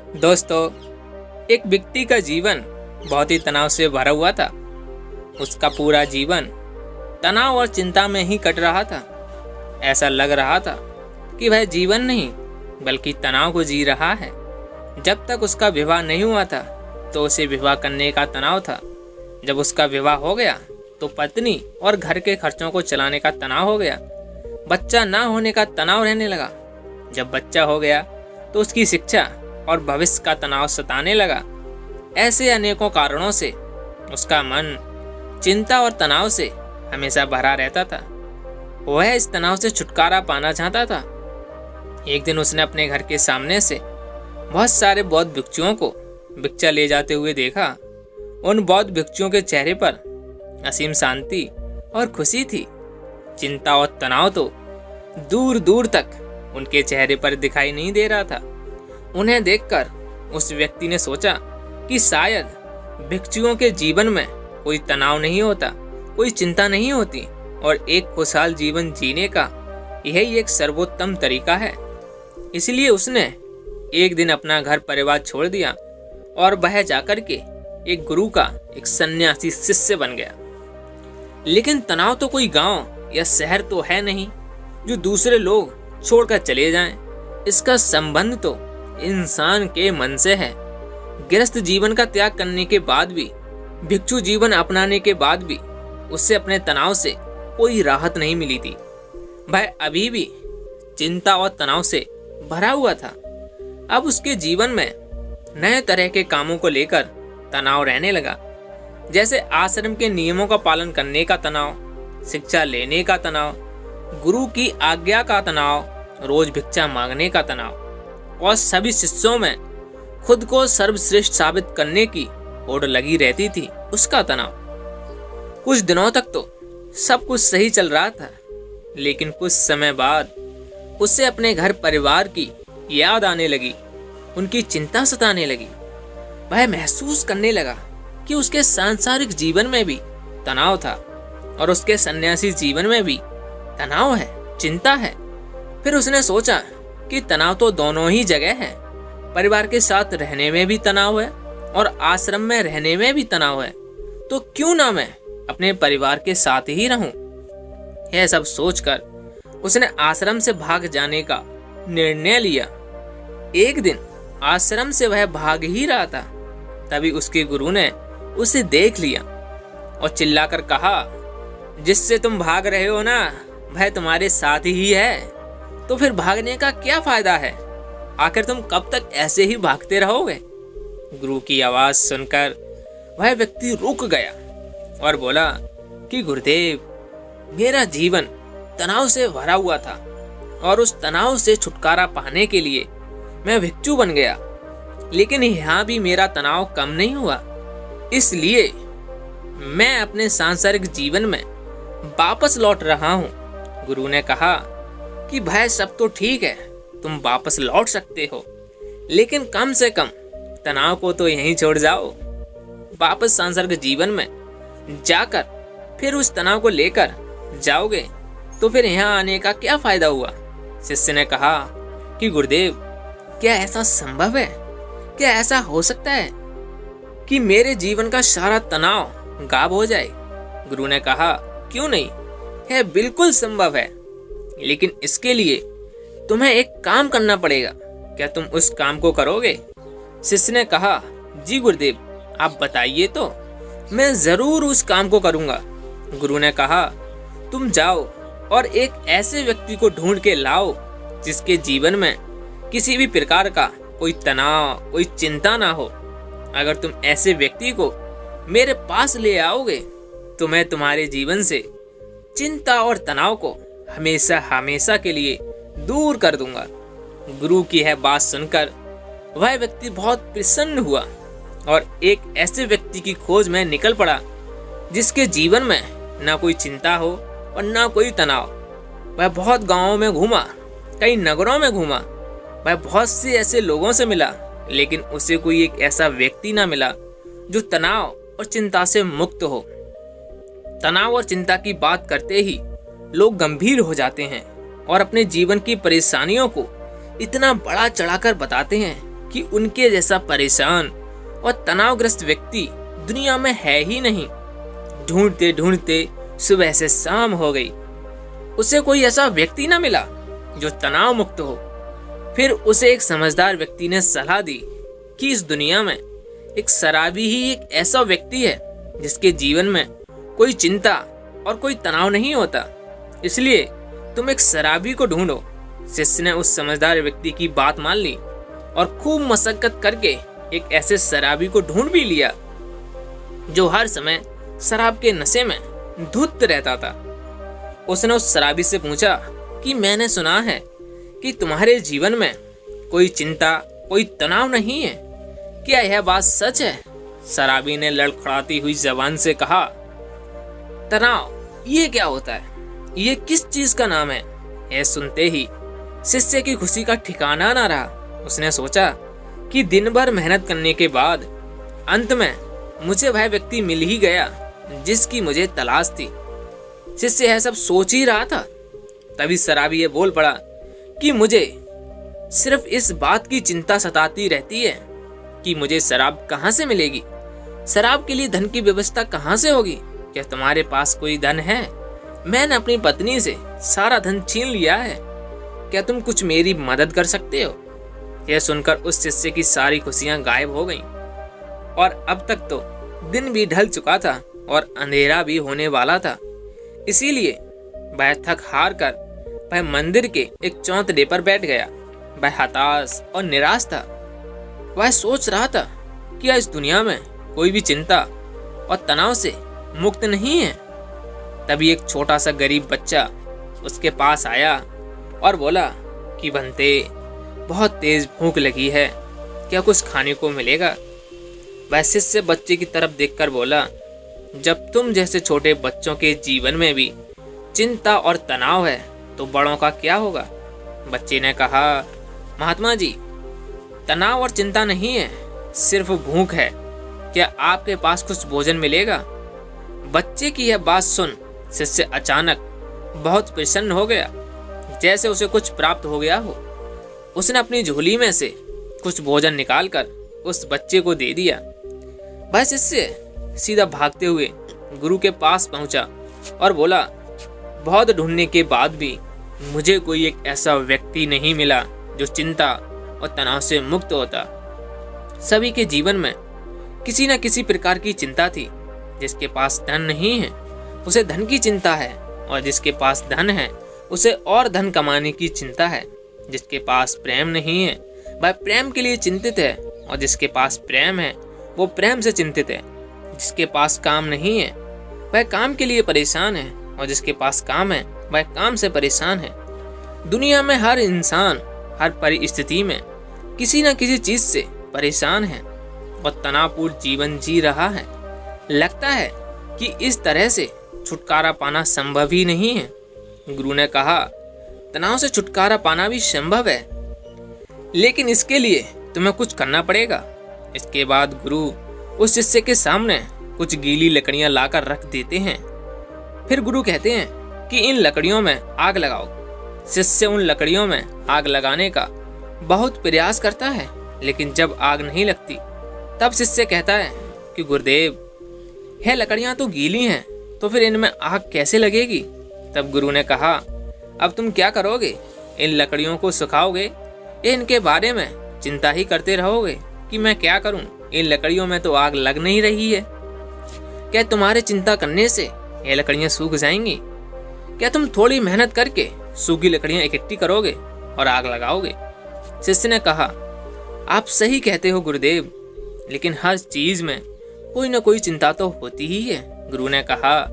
दोस्तों, एक व्यक्ति का जीवन बहुत ही तनाव से भरा हुआ था। उसका पूरा जीवन तनाव और चिंता में ही कट रहा था। ऐसा लग रहा था कि वह जीवन नहीं बल्कि तनाव को जी रहा है। जब तक उसका विवाह नहीं हुआ था तो उसे विवाह करने का तनाव था। जब उसका विवाह हो गया तो पत्नी और घर के खर्चों को चलाने का तनाव हो गया। बच्चा ना होने का तनाव रहने लगा। जब बच्चा हो गया तो उसकी शिक्षा और भविष्य का तनाव सताने लगा। ऐसे अनेकों कारणों से उसका मन चिंता और तनाव से हमेशा भरा रहता था। वह इस तनाव से छुटकारा पाना चाहता था। एक दिन उसने अपने घर के सामने से बहुत सारे बौद्ध भिक्षुओं को भिक्षा ले जाते हुए देखा। उन बौद्ध भिक्षुओं के चेहरे पर असीम शांति और खुशी थी। चिंता और तनाव तो दूर दूर तक उनके चेहरे पर दिखाई नहीं दे रहा था। उन्हें देखकर उस व्यक्ति ने सोचा कि शायद भिक्षुओं के जीवन में कोई तनाव नहीं होता, कोई चिंता नहीं होती और एक खुशहाल जीवन जीने का यही एक सर्वोत्तम तरीका है। इसलिए उसने एक दिन अपना घर परिवार छोड़ दिया और वह जाकर के एक गुरु का एक सन्यासी शिष्य बन गया। लेकिन तनाव तो कोई गांव या शहर तो है नहीं जो दूसरे लोग छोड़कर चले जाएं। इसका संबंध तो इंसान के मन से है। गृहस्थ जीवन का त्याग करने के बाद भी, भिक्षु जीवन अपनाने के बाद भी उससे अपने तनाव से कोई राहत नहीं मिली थी। वह अभी भी चिंता और तनाव से भरा हुआ था। अब उसके जीवन में नए तरह के कामों को लेकर तनाव रहने लगा, जैसे आश्रम के नियमों का पालन करने का तनाव, शिक्षा लेने का तनाव, गुरु की आज्ञा का तनाव, रोज भिक्षा मांगने का तनाव और सभी शिष्यों में खुद को सर्वश्रेष्ठ साबित करने की होड़ लगी रहती थी उसका तनाव। कुछ दिनों तक तो सब कुछ सही चल रहा था, लेकिन कुछ समय बाद उसे अपने घर परिवार की याद आने लगी। उनकी चिंता सताने लगी। वह महसूस करने लगा कि उसके सांसारिक जीवन में भी तनाव था और उसके सन्यासी जीवन में भी तनाव है, चिंता है। फिर उसने सोचा कि तनाव तो दोनों ही जगह है। परिवार के साथ रहने में भी तनाव है और आश्रम में रहने में भी तनाव है, तो क्यों ना मैं अपने परिवार के साथ ही रहूं। यह सब सोचकर उसने आश्रम से भाग जाने का निर्णय लिया। एक दिन आश्रम से वह भाग ही रहा था, तभी उसके गुरु ने उसे देख लिया और चिल्लाकर कहा, जिससे तुम भाग रहे हो ना, वह तुम्हारे साथ ही है, तो फिर भागने का क्या फायदा है? आखिर तुम कब तक ऐसे ही भागते रहोगे? गुरु की आवाज सुनकर वह व्यक्ति रुक गया और बोला कि गुरुदेव, मेरा जीवन तनाव से भरा हुआ था और उस तनाव से छुटकारा पाने के लिए मैं भिक्षु बन गया, लेकिन यहाँ भी मेरा तनाव कम नहीं हुआ। इसलिए मैं अपने सांसारिक जीवन में वापस लौट रहा हूँ। गुरु ने कहा कि भाई, सब तो ठीक है, तुम वापस लौट सकते हो, लेकिन कम से कम तनाव को तो यहीं छोड़ जाओ। वापस सांसारिक जीवन में जाकर फिर उस तनाव को लेकर जाओगे तो फिर यहाँ आने का क्या फायदा हुआ? शिष्य ने कहा कि गुरुदेव, क्या ऐसा संभव है? क्या ऐसा हो सकता है कि मेरे जीवन का सारा तनाव गायब हो जाए? गुरु ने कहा, क्यों नहीं, है बिल्कुल संभव है, लेकिन इसके लिए तुम्हें एक काम करना पड़ेगा। क्या तुम उस काम को करोगे? शिष्य ने कहा, जी गुरुदेव, आप बताइए तो, मैं जरूर उस काम को करूंगा। गुरु ने कहा, तुम जाओ और एक ऐसे व्यक्ति को ढूंढ के लाओ जिसके जीवन में किसी भी प्रकार का कोई तनाव, कोई चिंता ना हो। अगर तुम ऐसे व्यक्ति को मेरे पास ले आओगे तो मैं तुम्हारे जीवन से चिंता और तनाव को हमेशा हमेशा के लिए दूर कर दूंगा। गुरु की यह बात सुनकर वह व्यक्ति बहुत प्रसन्न हुआ और एक ऐसे व्यक्ति की खोज में निकल पड़ा जिसके जीवन में ना कोई चिंता हो और ना कोई तनाव। वह बहुत गांवों में घूमा, कई नगरों में घूमा, वह बहुत से ऐसे लोगों से मिला, लेकिन उसे कोई एक ऐसा व्यक्ति ना मिला जो तनाव और चिंता से मुक्त हो। तनाव और चिंता की बात करते ही लोग गंभीर हो जाते हैं और अपने जीवन की परेशानियों को इतना बड़ा चढ़ाकर बताते हैं कि उनके जैसा परेशान और तनावग्रस्त व्यक्ति दुनिया में है ही नहीं। ढूंढते ढूंढते सुबह से शाम हो गई, उसे कोई ऐसा व्यक्ति न मिला जो तनाव मुक्त हो। फिर उसे एक समझदार व्यक्ति ने सलाह दी कि इस दुनिया में एक शराबी ही एक ऐसा व्यक्ति है जिसके जीवन में कोई चिंता और कोई तनाव नहीं होता, इसलिए तुम एक शराबी को ढूंढो। शिष्य ने उस समझदार व्यक्ति की बात मान ली और खूब मशक्कत करके एक ऐसे शराबी को ढूंढ भी लिया जो हर समय शराब के नशे में धुत रहता था। उसने उस शराबी से पूछा कि मैंने सुना है कि तुम्हारे जीवन में कोई चिंता, कोई तनाव नहीं है, क्या यह बात सच है? शराबी ने लड़खड़ाती हुई जबान से कहा, तनाव ये क्या होता है? ये किस चीज का नाम है? यह सुनते ही शिष्य की खुशी का ठिकाना ना रहा। उसने सोचा कि दिन भर मेहनत करने के बाद अंत में मुझे वह व्यक्ति मिल ही गया जिसकी मुझे तलाश थी। शिष्य यह सब सोच ही रहा था, तभी शराबी ये बोल पड़ा कि मुझे सिर्फ इस बात की चिंता सताती रहती है कि मुझे शराब कहाँ से मिलेगी, शराब के लिए धन की व्यवस्था कहाँ से होगी। क्या तुम्हारे पास कोई धन है? मैंने अपनी पत्नी से सारा धन छीन लिया है, क्या तुम कुछ मेरी मदद कर सकते हो? यह सुनकर उस शिष्य की सारी खुशियां गायब हो गईं और अब तक तो दिन भी ढल चुका था और अंधेरा भी होने वाला था। इसीलिए वह थक हार कर वह मंदिर के एक चौतरे पर बैठ गया। वह हताश और निराश था। वह सोच रहा था कि इस दुनिया में कोई भी चिंता और तनाव से मुक्त नहीं है। तभी एक छोटा सा गरीब बच्चा उसके पास आया और बोला कि बंते, बहुत तेज भूख लगी है, क्या कुछ खाने को मिलेगा? वह शिष्य बच्चे की तरफ देखकर बोला, जब तुम जैसे छोटे बच्चों के जीवन में भी चिंता और तनाव है तो बड़ों का क्या होगा? बच्चे ने कहा, महात्मा जी, तनाव और चिंता नहीं है, सिर्फ भूख है, क्या आपके पास कुछ भोजन मिलेगा? बच्चे की यह बात सुन शिष्य अचानक बहुत प्रसन्न हो गया, जैसे उसे कुछ प्राप्त हो गया हो। उसने अपनी झोली में से कुछ भोजन निकालकर उस बच्चे को दे दिया। वह शिष्य सीधा भागते हुए गुरु के पास पहुंचा और बोला, बहुत ढूंढने के बाद भी मुझे कोई एक ऐसा व्यक्ति नहीं मिला जो चिंता और तनाव से मुक्त होता। सभी के जीवन में किसी न किसी प्रकार की चिंता थी। जिसके पास धन नहीं है उसे धन की चिंता है, और जिसके पास धन है उसे और धन कमाने की चिंता है। जिसके पास प्रेम नहीं है वह प्रेम के लिए चिंतित है, और जिसके पास प्रेम है वो प्रेम से चिंतित है। जिसके पास काम नहीं है वह काम के लिए परेशान है, और जिसके पास काम है वह काम से परेशान है। दुनिया में हर इंसान हर परिस्थिति में किसी न किसी चीज से परेशान है और तनावपूर्ण जीवन जी रहा है। लगता है कि इस तरह से छुटकारा पाना संभव ही नहीं है। गुरु ने कहा, तनाव से छुटकारा पाना भी संभव है, लेकिन इसके लिए तुम्हें कुछ करना पड़ेगा। इसके बाद गुरु उस शिष्य के सामने कुछ गीली लकड़ियां लाकर रख देते हैं। फिर गुरु कहते हैं कि इन लकड़ियों में आग लगाओ। शिष्य उन लकड़ियों में आग लगाने का बहुत प्रयास करता है, लेकिन जब आग नहीं लगती तब शिष्य कहता है कि गुरुदेव, यह लकड़ियां तो गीली हैं, तो फिर इनमें आग कैसे लगेगी? तब गुरु ने कहा, अब तुम क्या करोगे? इन लकड़ियों को सुखाओगे या इनके बारे में चिंता ही करते रहोगे कि मैं क्या करूं? इन लकड़ियों में तो आग लग नहीं रही है। क्या तुम्हारे चिंता करने से ये लकड़ियां सूख जाएंगी? क्या तुम थोड़ी मेहनत करके सूखी लकड़ियां इकट्ठी करोगे और आग लगाओगे? शिष्य ने कहा, आप सही कहते हो गुरुदेव, लेकिन हर चीज में कोई न कोई चिंता तो होती ही है। गुरु ने कहा,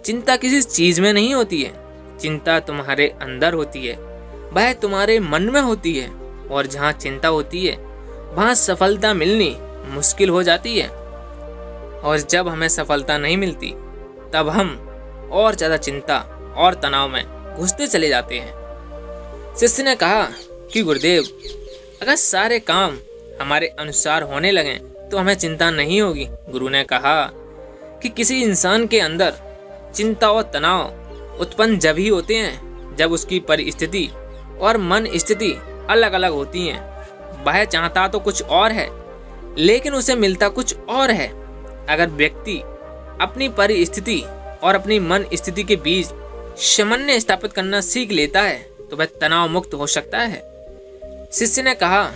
चिंता किसी चीज में नहीं होती है, चिंता तुम्हारे अंदर होती है, वह तुम्हारे मन में होती है, और जहाँ चिंता होती है वहाँ सफलता मिलनी मुश्किल हो जाती है। और जब हमें सफलता नहीं मिलती तब हम और ज्यादा चिंता और तनाव में घुसते चले जाते हैं। शिष्य ने कहा कि गुरुदेव, अगर सारे काम हमारे अनुसार होने लगें तो हमें चिंता नहीं होगी। गुरु ने कहा कि किसी इंसान के अंदर चिंता और तनाव उत्पन्न जब ही होते हैं जब उसकी परिस्थिति और मन स्थिति अलग अलग होती हैं। वह चाहता तो कुछ और है, लेकिन उसे मिलता कुछ और है। अगर व्यक्ति अपनी परिस्थिति और अपनी मन स्थिति के बीच समन्वय स्थापित करना सीख लेता है तो वह तनाव मुक्त हो सकता है। शिष्य ने कहा,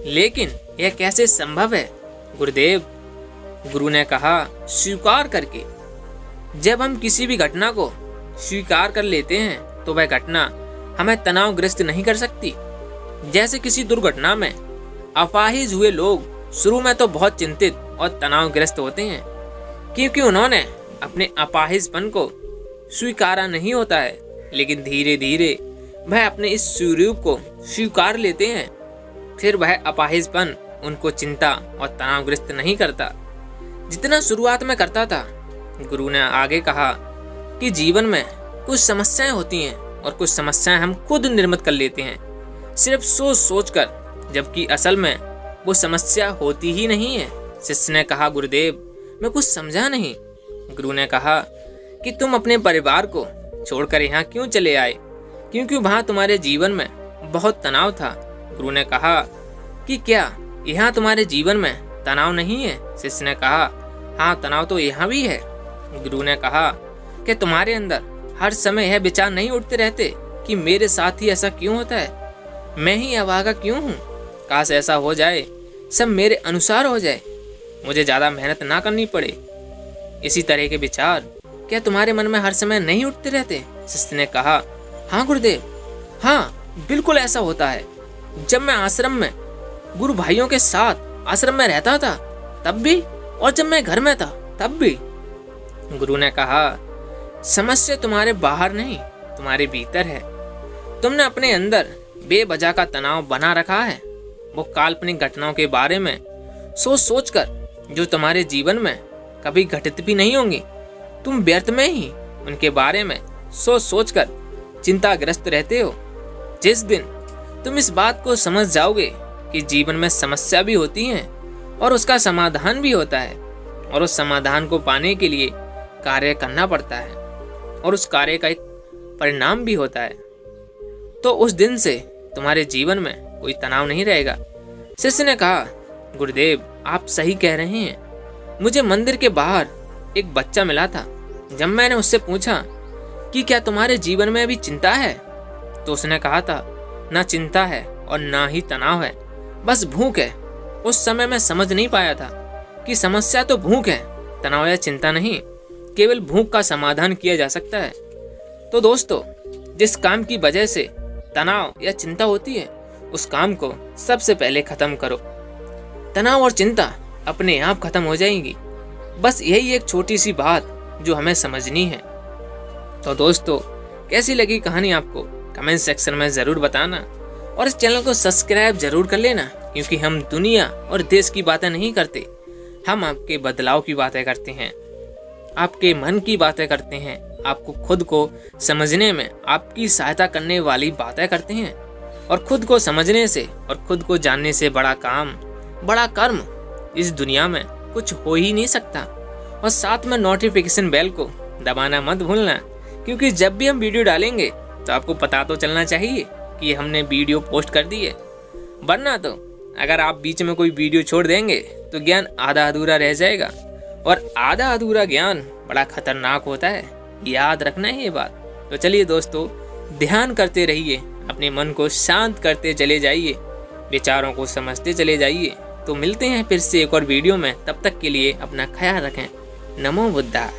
लेकिन यह कैसे संभव है गुरुदेव? गुरु ने कहा, स्वीकार करके। जब हम किसी भी घटना को स्वीकार कर लेते हैं तो वह घटना हमें तनावग्रस्त नहीं कर सकती। जैसे किसी दुर्घटना में अपाहिज हुए लोग शुरू में तो बहुत चिंतित और तनावग्रस्त होते हैं, क्योंकि उन्होंने अपने अपाहिजपन को स्वीकारा नहीं होता है, लेकिन धीरे धीरे वह अपने इस स्वरूप को स्वीकार लेते हैं। फिर वह अपाहिजपन उनको चिंता और तनावग्रस्त नहीं करता जितना शुरुआत में करता था। गुरु ने आगे कहा कि जीवन में कुछ समस्याएं होती हैं और कुछ समस्याएं हम खुद निर्मित कर लेते हैं, सिर्फ सोच सोच कर, जबकि असल में वो समस्या होती ही नहीं है। शिष्य ने कहा, गुरुदेव मैं कुछ समझा नहीं। गुरु ने कहा कि तुम अपने परिवार को छोड़कर यहाँ क्यों चले आए? क्योंकि वहाँ तुम्हारे जीवन में बहुत तनाव था। गुरु ने कहा कि क्या यहाँ तुम्हारे जीवन में तनाव नहीं है? शिष्य ने कहा, हाँ तनाव तो यहाँ भी है। गुरु ने कहा कि तुम्हारे अंदर हर समय यह विचार नहीं उठते रहते कि मेरे साथ ही ऐसा क्यों होता है, मैं ही अभागा क्यों हूँ, काश ऐसा हो जाए सब मेरे अनुसार हो जाए, मुझे ज़्यादा मेहनत ना करनी पड़े। इसी तरह के विचार क्या तुम्हारे मन में हर समय नहीं उठते रहते? शिष्य ने कहा, हाँ गुरुदेव, हाँ बिल्कुल ऐसा होता है। जब मैं आश्रम में गुरु भाइयों के साथ आश्रम में रहता था तब भी, और जब मैं घर में था तब भी। गुरु ने कहा, समस्या तुम्हारे बाहर नहीं, तुम्हारे भीतर है। तुमने अपने अंदर बेवजह का तनाव बना रखा है। वो काल्पनिक घटनाओं के बारे में सोच सोच कर जो तुम्हारे जीवन में कभी घटित भी नहीं होंगी, तुम व्यर्थ में ही उनके बारे में सोच सोच कर चिंताग्रस्त रहते हो। जिस दिन तुम इस बात को समझ जाओगे कि जीवन में समस्या भी होती है और उसका समाधान भी होता है, और उस समाधान को पाने के लिए कार्य करना पड़ता है और उस कार्य का एक परिणाम भी होता है, तो उस दिन से तुम्हारे जीवन में कोई तनाव नहीं रहेगा। शिष्य ने कहा, गुरुदेव आप सही कह रहे हैं। मुझे मंदिर के बाहर एक बच्चा मिला था। जब मैंने उससे पूछा कि क्या तुम्हारे जीवन में अभी चिंता है, तो उसने कहा था, ना चिंता है और ना ही तनाव है, बस भूख है। उस समय मैं समझ नहीं पाया था कि समस्या तो भूख है, तनाव या चिंता नहीं। केवल भूख का समाधान किया जा सकता है। तो दोस्तों, जिस काम की वजह से तनाव या चिंता होती है उस काम को सबसे पहले खत्म करो। तनाव और चिंता अपने आप खत्म हो जाएंगी। बस यही एक छोटी सी बात जो हमें समझनी है। तो दोस्तों, कैसी लगी कहानी आपको कमेंट सेक्शन में ज़रूर बताना, और इस चैनल को सब्सक्राइब जरूर कर लेना, क्योंकि हम दुनिया और देश की बातें नहीं करते, हम आपके बदलाव की बातें करते हैं, आपके मन की बातें करते हैं, आपको खुद को समझने में आपकी सहायता करने वाली बातें करते हैं। और खुद को समझने से और खुद को जानने से बड़ा काम, बड़ा कर्म इस दुनिया में कुछ हो ही नहीं सकता। और साथ में नोटिफिकेशन बेल को दबाना मत भूलना, क्योंकि जब भी हम वीडियो डालेंगे तो आपको पता तो चलना चाहिए कि हमने वीडियो पोस्ट कर दी है। वरना तो अगर आप बीच में कोई वीडियो छोड़ देंगे तो ज्ञान आधा अधूरा रह जाएगा, और आधा अधूरा ज्ञान बड़ा खतरनाक होता है, याद रखना है ये बात। तो चलिए दोस्तों, ध्यान करते रहिए, अपने मन को शांत करते चले जाइए, विचारों को समझते चले जाइए। तो मिलते हैं फिर से एक और वीडियो में, तब तक के लिए अपना ख्याल रखें। नमो बुद्धाय।